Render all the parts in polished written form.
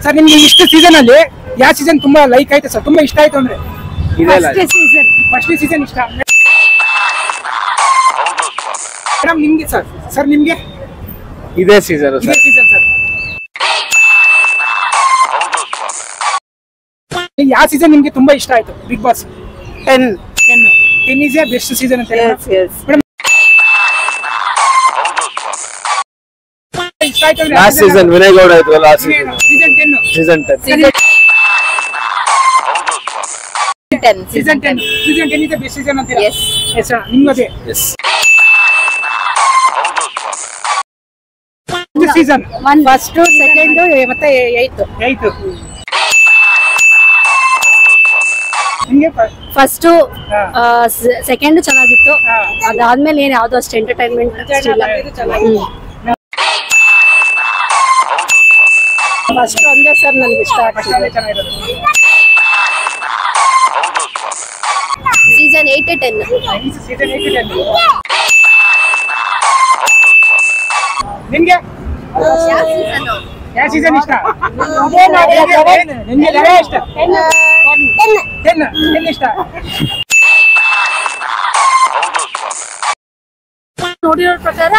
Sir ನಿಮ್ಗೆ ಇಷ್ಟು season ಅಲ್ಲಿ ಯಾವ ಸೀಸನ್ ತುಂಬಾ ಲೈಕ್ ಆಯ್ತು ಸರ್, ತುಂಬಾ ಇಷ್ಟ ಆಯ್ತು ಅಂದ್ರೆ? ಫಸ್ಟ್ ಸೀಸನ್ ಇಷ್ಟ ಮೇಡಮ್ ನಿಮ್ಗೆ ಸರ್? ಸರ್ ನಿಮ್ಗೆ ಇದೇ ಸೀಸನ್ ಸರ್ ಯಾವ ಸೀಸನ್ ನಿಮ್ಗೆ ತುಂಬಾ ಇಷ್ಟ ಆಯ್ತು Bigg Boss? 10 is best season ಅಂತ ಮೇಡಮ್ ಇಷ್ಟ ಆಯ್ತು ಅಂದ್ರೆ ಲಾಸ್ಟ್ ಸೀಸನ್ ವಿನಯ್ ಗೌಡ ಇದ್ರಲ್ಲ season 10 is the best season ಅಂತ? yes sir ನಿಮ್ಗೆ ಅದೇ ಸೀಸನ್ 1 ಫಸ್ಟ್ ಸೆಕೆಂಡ್ ಮತ್ತೆ 8 ನಿಮಗೆ ಫಸ್ಟ್ ಸೆಕೆಂಡ್ ಚೆನ್ನಾಗಿತ್ತು, ಅದಾದ್ಮೇಲೆ ಏನ್ ಯಾವ್ದು ಅಷ್ಟು ಎಂಟರ್ಟೈನ್ಮೆಂಟ್ ಇಲ್ಲ. ಫಸ್ಟ್ ಒಂದೇ ಸರ್ ನನ್ಗೆ ಇಷ್ಟ ಆಗ್ತದೆ. ಸೀಸನ್ 8 10 ಸೀಸನ್ 8 10 ನಿಮ್ಗೆ ಯಾವ ಸೀಸನ್ ಇಷ್ಟ? ನಿಮ್ಗೆ ಯಾವ ಇಷ್ಟ? 10 ಇಷ್ಟ. ನೋಡಿರೋ ಪ್ರಕಾರ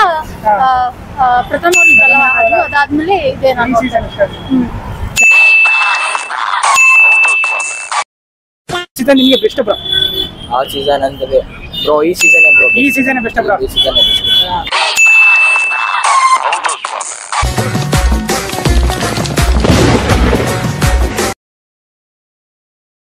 ಪ್ರಥಮ ನೋಡಿದ್ರಲ್ಲ ಅದು, ಅದಾದ್ಮೇಲೆ ಇದೆ ನಾನು ಸೀಸನ್ ನಿಮ್ಗೆ ಬೆಸ್ಟ್ ಬ್ರೋ? ಆ ಸೀಸನ್ ಅಂದ್ರೆ ಬ್ರೋ ಈ ಸೀಸನ್ ಈ ಸೀಸನ್ ಬೆಸ್ಟ್ ಬ್ರೋ? ಈ ಸೀಸನ್ ಬೆಸ್ಟ್.